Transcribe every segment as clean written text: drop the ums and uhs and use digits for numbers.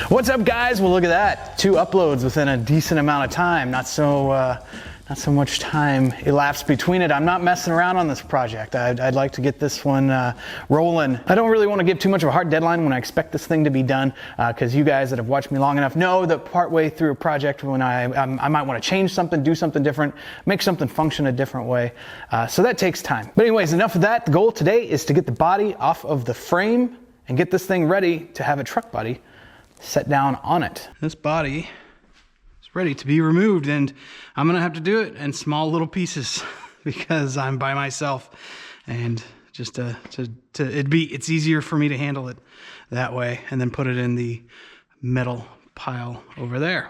What's up, guys? Well, look at that. 2 uploads within a decent amount of time. Not so much time elapsed between it. I'm not messing around on this project. I'd like to get this one rolling. I don't really want to give too much of a hard deadline when I expect this thing to be done, because you guys that have watched me long enough know that partway through a project when I might want to change something, do something different, make something function a different way. So that takes time. But anyways, enough of that. The goal today is to get the body off of the frame and get this thing ready to have a truck body set down on it. This body is ready to be removed, and I'm gonna have to do it in small little pieces because I'm by myself, and just it's easier for me to handle it that way and then put it in the metal pile over there.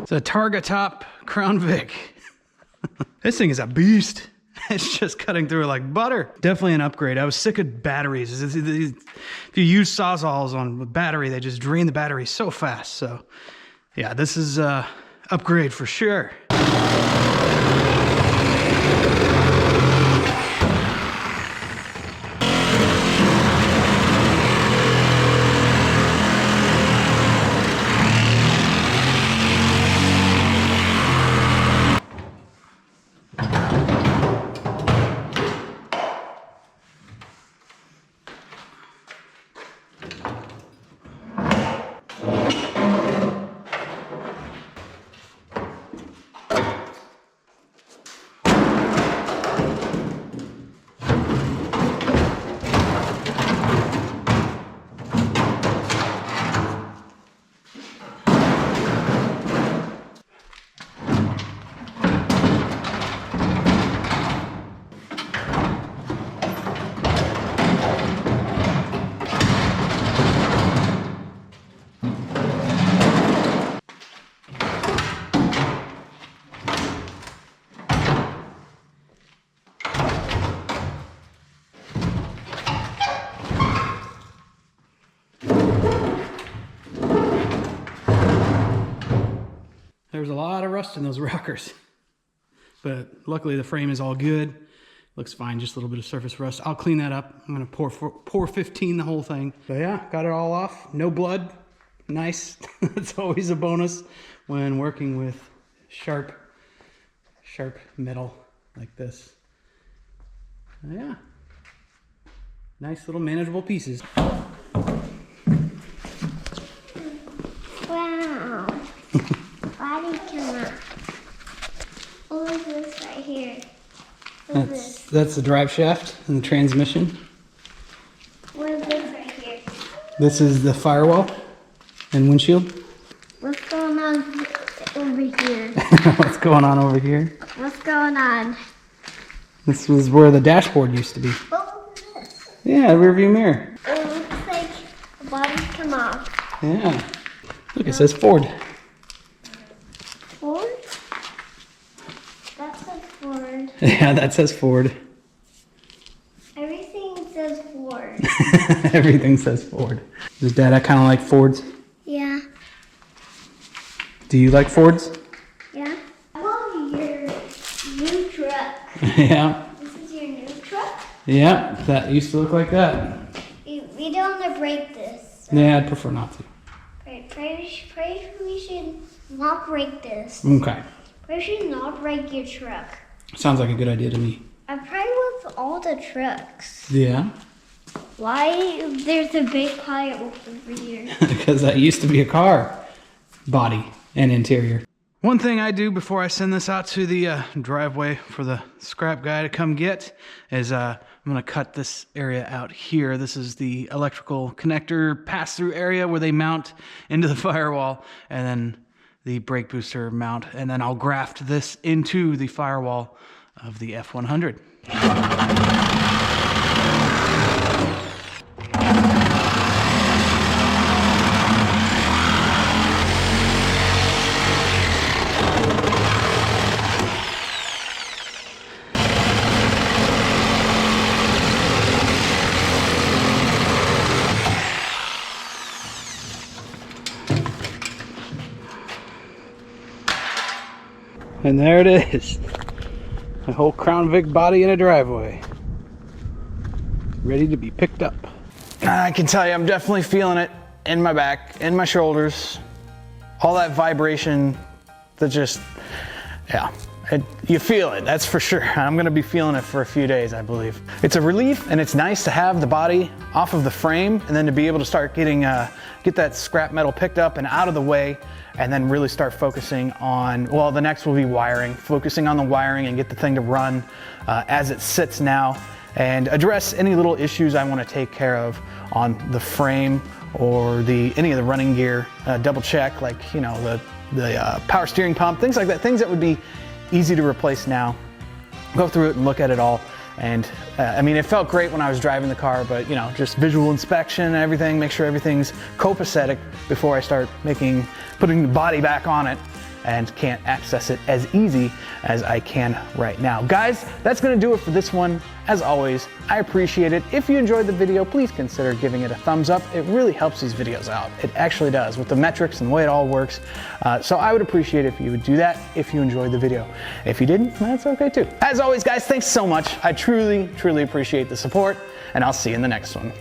It's a Targa Top Crown Vic. This thing is a beast. It's just cutting through like butter. Definitely an upgrade. I was sick of batteries. If you use Sawzalls on a battery, they just drain the battery so fast. So yeah, this is a upgrade for sure. There's a lot of rust in those rockers, but luckily the frame is all good. Looks fine, just a little bit of surface rust. I'll clean that up. I'm gonna pour 15 the whole thing. But yeah, got it all off. No blood, nice. That's always a bonus when working with sharp metal like this. Yeah, nice little manageable pieces. Wow. Body camera. What is this right here? That's the drive shaft and the transmission. What is this right here? This is the firewall and windshield. What's going on over here? What's going on over here? What's going on? This was where the dashboard used to be. What was this? Yeah, rear view mirror. It looks like the body's come off. Yeah. Look, it says Ford. Ford? That says Ford. Yeah, that says Ford. Everything says Ford. Everything says Ford. Does Dad kind of like Fords? Yeah. Do you like Fords? Yeah. I love your new truck. Yeah. This is your new truck? Yeah, that used to look like that. We don't want to break this. Yeah, I'd prefer not to. Pray we should not break this. Okay. We should not break your truck. Sounds like a good idea to me. I pray with all the trucks. Yeah. Why there's a big pile over here? Because that used to be a car. Body and interior. One thing I do before I send this out to the driveway for the scrap guy to come get is I'm going to cut this area out here. This is the electrical connector pass-through area where they mount into the firewall, and then the brake booster mount, and then I'll graft this into the firewall of the F-100. And there it is. A whole Crown Vic body in a driveway. Ready to be picked up. I can tell you, I'm definitely feeling it in my back, in my shoulders. All that vibration that just, yeah. You feel it, that's for sure. I'm gonna be feeling it for a few days, I believe. It's a relief, and it's nice to have the body off of the frame, and then to be able to start getting, get that scrap metal picked up and out of the way, and then really start focusing on, well, the next will be wiring, focusing on the wiring and get the thing to run as it sits now, and address any little issues I wanna take care of on the frame or any of the running gear, double check, like, you know, the power steering pump, things like that, things that would be easy to replace now. Go through it and look at it all. And I mean, it felt great when I was driving the car, but you know, just visual inspection and everything, make sure everything's copacetic before I start putting the body back on it, and can't access it as easy as I can right now. Guys, that's gonna do it for this one. As always, I appreciate it. If you enjoyed the video, please consider giving it a thumbs up. It really helps these videos out. It actually does, with the metrics and the way it all works. So I would appreciate it if you would do that if you enjoyed the video. If you didn't, that's okay too. As always, guys, thanks so much. I truly, truly appreciate the support, and I'll see you in the next one.